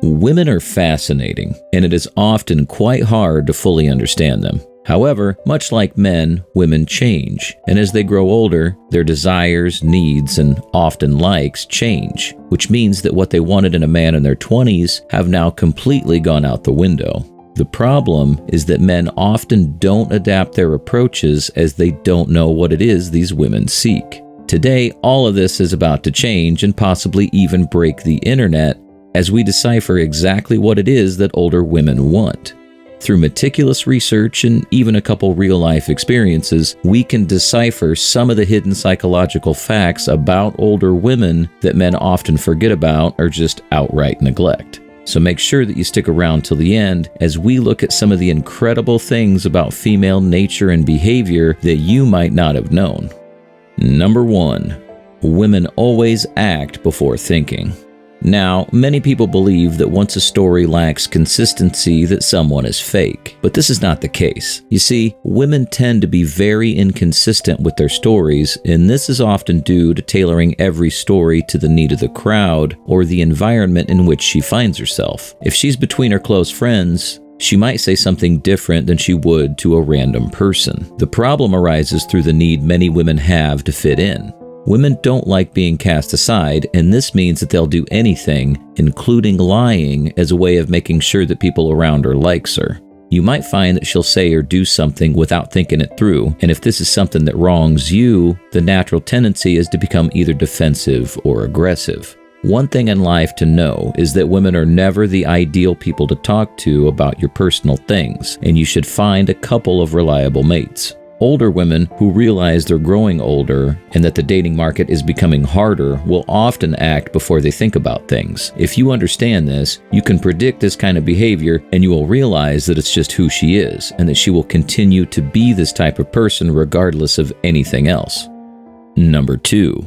Women are fascinating, and it is often quite hard to fully understand them. However, much like men, women change, and as they grow older, their desires, needs, and often likes change, which means that what they wanted in a man in their 20s have now completely gone out the window. The problem is that men often don't adapt their approaches as they don't know what it is these women seek. Today, all of this is about to change and possibly even break the internet as we decipher exactly what it is that older women want. Through meticulous research and even a couple real-life experiences, we can decipher some of the hidden psychological facts about older women that men often forget about or just outright neglect. So make sure that you stick around till the end as we look at some of the incredible things about female nature and behavior that you might not have known. Number 1. Women always act before thinking. Now, many people believe that once a story lacks consistency that someone is fake, but this is not the case. You see, women tend to be very inconsistent with their stories, and this is often due to tailoring every story to the need of the crowd or the environment in which she finds herself. If she's between her close friends, she might say something different than she would to a random person. The problem arises through the need many women have to fit in. Women don't like being cast aside, and this means that they'll do anything, including lying, as a way of making sure that people around her likes her. You might find that she'll say or do something without thinking it through, and if this is something that wrongs you, the natural tendency is to become either defensive or aggressive. One thing in life to know is that women are never the ideal people to talk to about your personal things, and you should find a couple of reliable mates. Older women who realize they're growing older and that the dating market is becoming harder will often act before they think about things. If you understand this, you can predict this kind of behavior and you will realize that it's just who she is and that she will continue to be this type of person regardless of anything else. Number 2.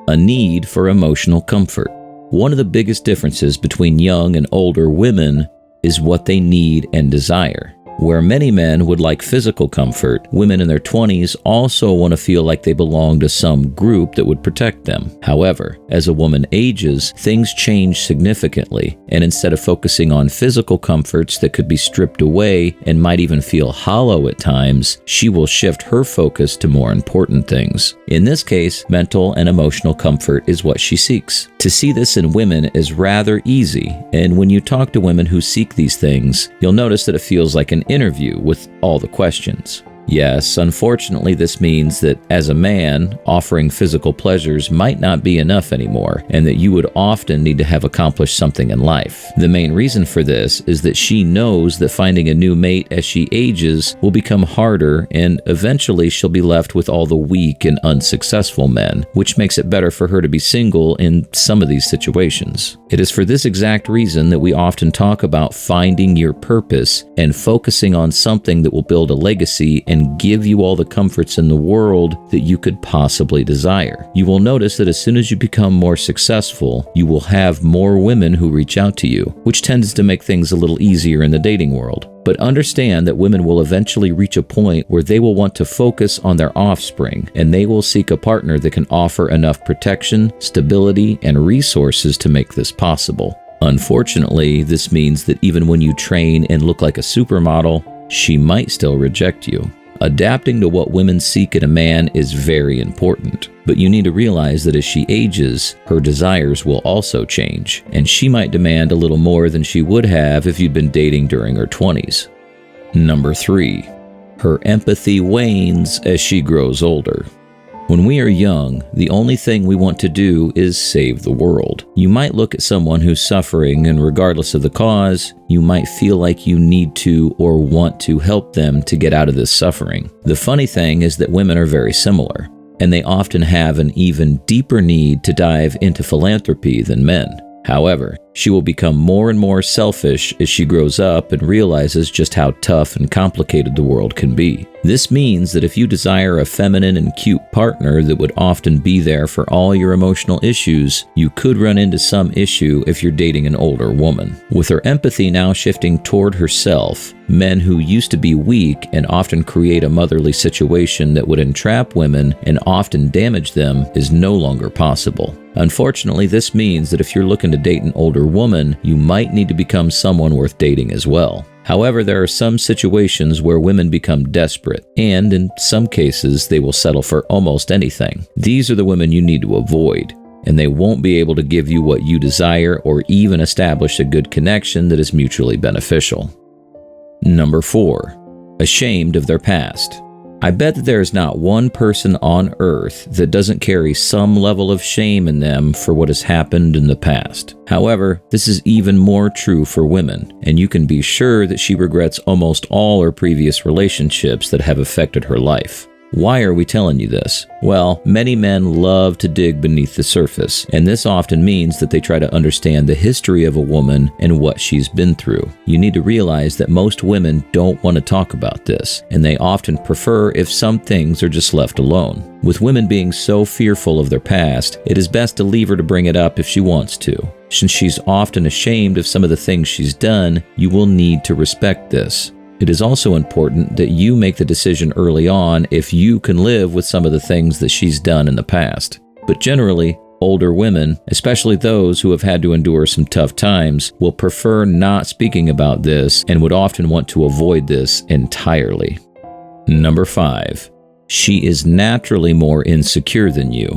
A need for emotional comfort. One of the biggest differences between young and older women is what they need and desire. Where many men would like physical comfort, women in their 20s also want to feel like they belong to some group that would protect them. However, as a woman ages, things change significantly, and instead of focusing on physical comforts that could be stripped away and might even feel hollow at times, she will shift her focus to more important things. In this case, mental and emotional comfort is what she seeks. To see this in women is rather easy, and when you talk to women who seek these things, you'll notice that it feels like an interview with all the questions. Yes, unfortunately, this means that as a man, offering physical pleasures might not be enough anymore, and that you would often need to have accomplished something in life. The main reason for this is that she knows that finding a new mate as she ages will become harder, and eventually she'll be left with all the weak and unsuccessful men, which makes it better for her to be single in some of these situations. It is for this exact reason that we often talk about finding your purpose and focusing on something that will build a legacy and give you all the comforts in the world that you could possibly desire. You will notice that as soon as you become more successful, you will have more women who reach out to you, which tends to make things a little easier in the dating world. But understand that women will eventually reach a point where they will want to focus on their offspring, and they will seek a partner that can offer enough protection, stability, and resources to make this possible. Unfortunately, this means that even when you train and look like a supermodel, she might still reject you. Adapting to what women seek in a man is very important, but you need to realize that as she ages, her desires will also change, and she might demand a little more than she would have if you'd been dating during her 20s. Number 3. Her empathy wanes as she grows older. When we are young, the only thing we want to do is save the world. You might look at someone who's suffering, and regardless of the cause, you might feel like you need to or want to help them to get out of this suffering. The funny thing is that women are very similar, and they often have an even deeper need to dive into philanthropy than men. However, she will become more and more selfish as she grows up and realizes just how tough and complicated the world can be. This means that if you desire a feminine and cute partner that would often be there for all your emotional issues, you could run into some issue if you're dating an older woman. With her empathy now shifting toward herself, men who used to be weak and often create a motherly situation that would entrap women and often damage them is no longer possible. Unfortunately, this means that if you're looking to date an older woman, you might need to become someone worth dating as well. However, there are some situations where women become desperate, and in some cases, they will settle for almost anything. These are the women you need to avoid, and they won't be able to give you what you desire or even establish a good connection that is mutually beneficial. Number 4. Ashamed of their past. I bet that there is not one person on earth that doesn't carry some level of shame in them for what has happened in the past. However, this is even more true for women, and you can be sure that she regrets almost all her previous relationships that have affected her life. Why are we telling you this? Well, many men love to dig beneath the surface, and this often means that they try to understand the history of a woman and what she's been through. You need to realize that most women don't want to talk about this, and they often prefer if some things are just left alone. With women being so fearful of their past, it is best to leave her to bring it up if she wants to. Since she's often ashamed of some of the things she's done, you will need to respect this. It is also important that you make the decision early on if you can live with some of the things that she's done in the past. But generally, older women, especially those who have had to endure some tough times, will prefer not speaking about this and would often want to avoid this entirely. Number 5. She is naturally more insecure than you.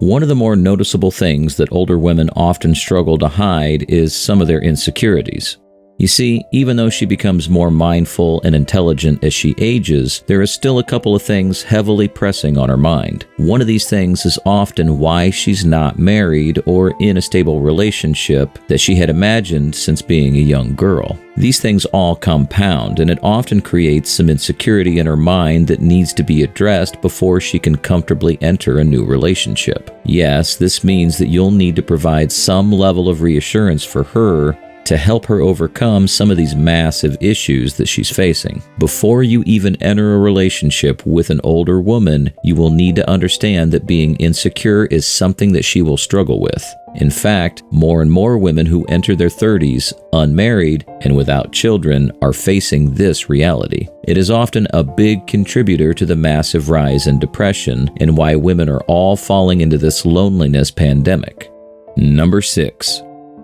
One of the more noticeable things that older women often struggle to hide is some of their insecurities. You see, even though she becomes more mindful and intelligent as she ages, there is still a couple of things heavily pressing on her mind. One of these things is often why she's not married or in a stable relationship that she had imagined since being a young girl. These things all compound, and it often creates some insecurity in her mind that needs to be addressed before she can comfortably enter a new relationship. Yes, this means that you'll need to provide some level of reassurance for her to help her overcome some of these massive issues that she's facing. Before you even enter a relationship with an older woman, you will need to understand that being insecure is something that she will struggle with. In fact, more and more women who enter their 30s, unmarried and without children, are facing this reality. It is often a big contributor to the massive rise in depression and why women are all falling into this loneliness pandemic. Number 6.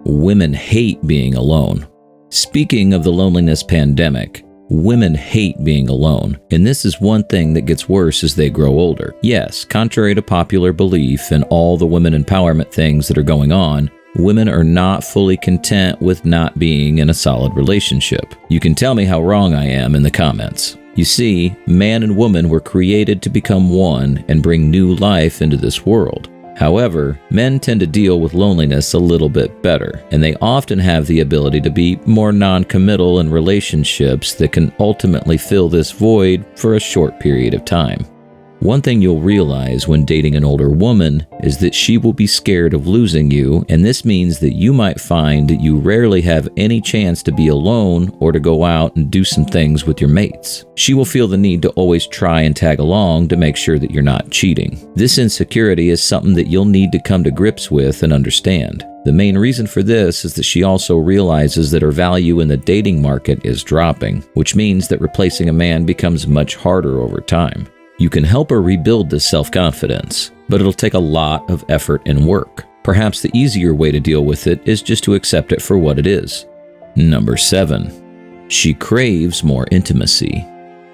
Women hate being alone. Speaking of the loneliness pandemic, women hate being alone, and this is one thing that gets worse as they grow older. Yes, contrary to popular belief and all the women empowerment things that are going on, women are not fully content with not being in a solid relationship. You can tell me how wrong I am in the comments. You see, man and woman were created to become one and bring new life into this world. However, men tend to deal with loneliness a little bit better, and they often have the ability to be more non-committal in relationships that can ultimately fill this void for a short period of time. One thing you'll realize when dating an older woman is that she will be scared of losing you, and this means that you might find that you rarely have any chance to be alone or to go out and do some things with your mates. She will feel the need to always try and tag along to make sure that you're not cheating. This insecurity is something that you'll need to come to grips with and understand. The main reason for this is that she also realizes that her value in the dating market is dropping, which means that replacing a man becomes much harder over time. You can help her rebuild this self-confidence, but it'll take a lot of effort and work. Perhaps the easier way to deal with it is just to accept it for what it is. Number 7. She craves more intimacy.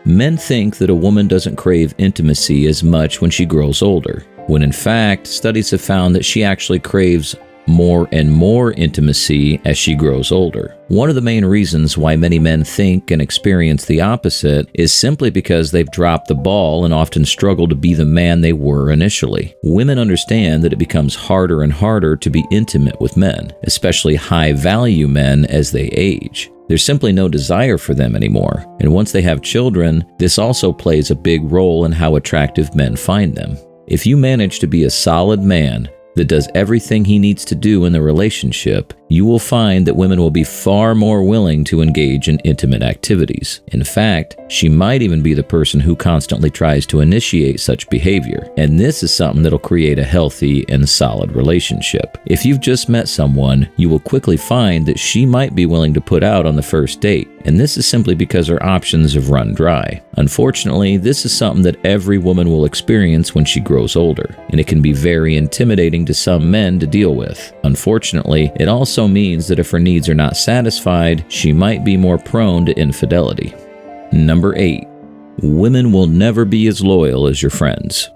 Men think that a woman doesn't crave intimacy as much when she grows older, when in fact, studies have found that she actually craves more and more intimacy as she grows older. One of the main reasons why many men think and experience the opposite is simply because they've dropped the ball and often struggle to be the man they were initially. Women understand that it becomes harder and harder to be intimate with men, especially high-value men as they age. There's simply no desire for them anymore, and once they have children, this also plays a big role in how attractive men find them. If you manage to be a solid man that does everything he needs to do in the relationship, you will find that women will be far more willing to engage in intimate activities. In fact, she might even be the person who constantly tries to initiate such behavior, and this is something that'll create a healthy and solid relationship. If you've just met someone, you will quickly find that she might be willing to put out on the first date, and this is simply because her options have run dry. Unfortunately, this is something that every woman will experience when she grows older, and it can be very intimidating to some men to deal with. Unfortunately, it also means that if her needs are not satisfied, she might be more prone to infidelity. Number 8. Women will never be as loyal as your friends.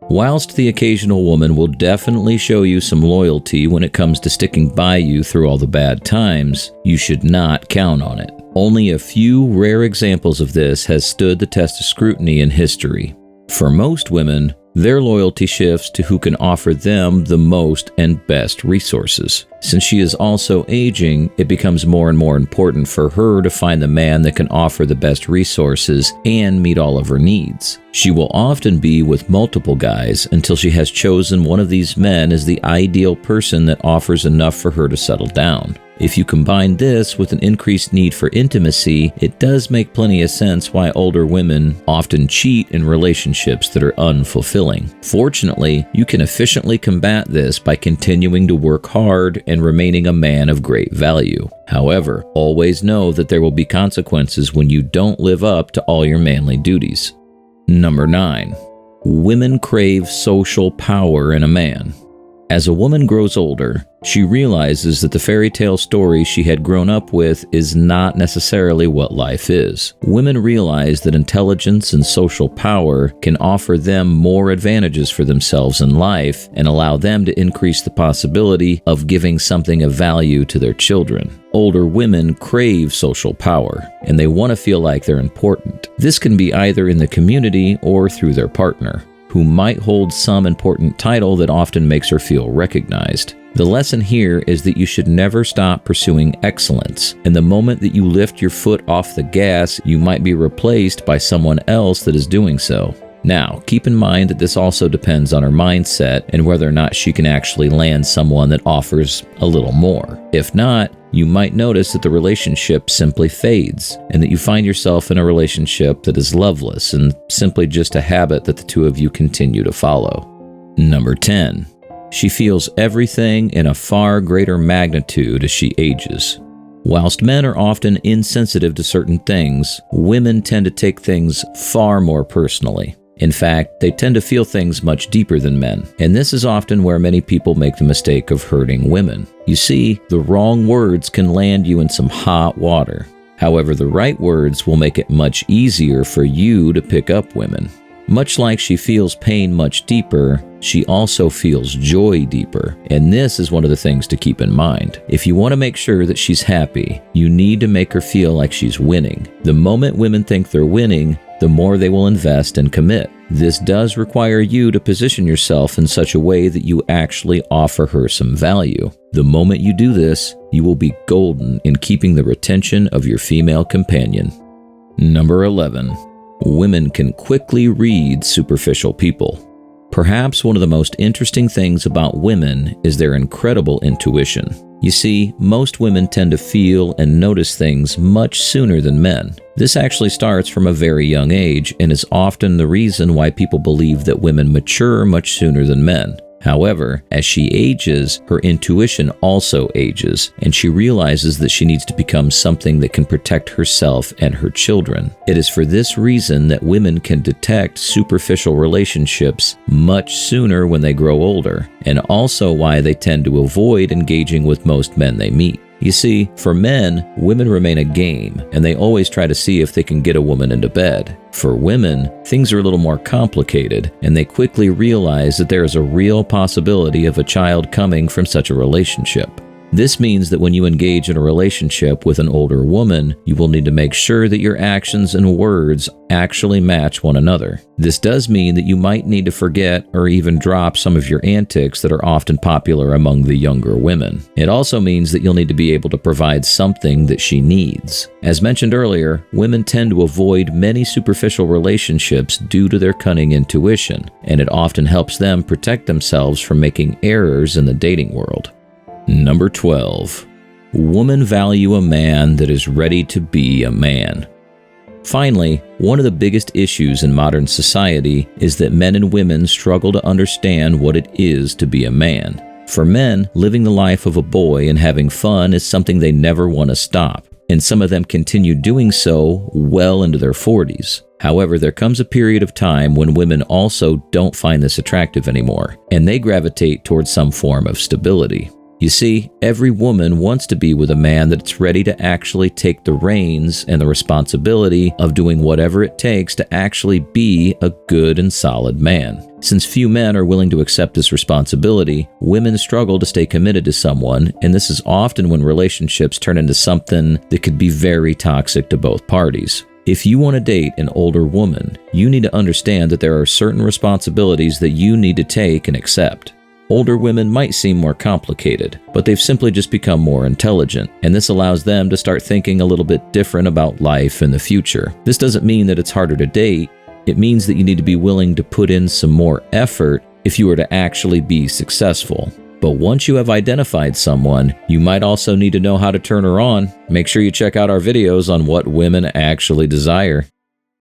Whilst the occasional woman will definitely show you some loyalty when it comes to sticking by you through all the bad times, you should not count on it. Only a few rare examples of this has stood the test of scrutiny in history. For most women, their loyalty shifts to who can offer them the most and best resources. Since she is also aging, it becomes more and more important for her to find the man that can offer the best resources and meet all of her needs. She will often be with multiple guys until she has chosen one of these men as the ideal person that offers enough for her to settle down. If you combine this with an increased need for intimacy, it does make plenty of sense why older women often cheat in relationships that are unfulfilling. Fortunately, you can efficiently combat this by continuing to work hard and remaining a man of great value. However, always know that there will be consequences when you don't live up to all your manly duties. Number 9. Women crave social power in a man. As a woman grows older, she realizes that the fairy tale story she had grown up with is not necessarily what life is. Women realize that intelligence and social power can offer them more advantages for themselves in life and allow them to increase the possibility of giving something of value to their children. Older women crave social power, and they want to feel like they're important. This can be either in the community or through their partner, who might hold some important title that often makes her feel recognized. The lesson here is that you should never stop pursuing excellence, and the moment that you lift your foot off the gas, you might be replaced by someone else that is doing so. Now, keep in mind that this also depends on her mindset and whether or not she can actually land someone that offers a little more. If not, you might notice that the relationship simply fades and that you find yourself in a relationship that is loveless and simply just a habit that the two of you continue to follow. Number 10. She feels everything in a far greater magnitude as she ages. Whilst men are often insensitive to certain things, women tend to take things far more personally. In fact, they tend to feel things much deeper than men, and this is often where many people make the mistake of hurting women. You see, the wrong words can land you in some hot water. However, the right words will make it much easier for you to pick up women. Much like she feels pain much deeper, she also feels joy deeper, and this is one of the things to keep in mind. If you want to make sure that she's happy, you need to make her feel like she's winning. The moment women think they're winning, the more they will invest and commit. This does require you to position yourself in such a way that you actually offer her some value. The moment you do this, you will be golden in keeping the retention of your female companion. Number 11. Women can quickly read superficial people. Perhaps one of the most interesting things about women is their incredible intuition. You see, most women tend to feel and notice things much sooner than men. This actually starts from a very young age and is often the reason why people believe that women mature much sooner than men. However, as she ages, her intuition also ages, and she realizes that she needs to become something that can protect herself and her children. It is for this reason that women can detect superficial relationships much sooner when they grow older, and also why they tend to avoid engaging with most men they meet. You see, for men, women remain a game, and they always try to see if they can get a woman into bed. For women, things are a little more complicated, and they quickly realize that there is a real possibility of a child coming from such a relationship. This means that when you engage in a relationship with an older woman, you will need to make sure that your actions and words actually match one another. This does mean that you might need to forget or even drop some of your antics that are often popular among the younger women. It also means that you'll need to be able to provide something that she needs. As mentioned earlier, women tend to avoid many superficial relationships due to their cunning intuition, and it often helps them protect themselves from making errors in the dating world. Number 12. Women value a man that is ready to be a man. Finally, one of the biggest issues in modern society is that men and women struggle to understand what it is to be a man. For men, living the life of a boy and having fun is something they never want to stop. and some of them continue doing so well into their 40s. However, there comes a period of time when women also don't find this attractive anymore, and they gravitate towards some form of stability. You see, every woman wants to be with a man that's ready to actually take the reins and the responsibility of doing whatever it takes to actually be a good and solid man. Since few men are willing to accept this responsibility, women struggle to stay committed to someone, and this is often when relationships turn into something that could be very toxic to both parties. If you want to date an older woman, you need to understand that there are certain responsibilities that you need to take and accept. Older women might seem more complicated, but they've simply just become more intelligent, and this allows them to start thinking a little bit different about life and the future. This doesn't mean that it's harder to date. It means that you need to be willing to put in some more effort if you are to actually be successful. But once you have identified someone, you might also need to know how to turn her on. Make sure you check out our videos on what women actually desire.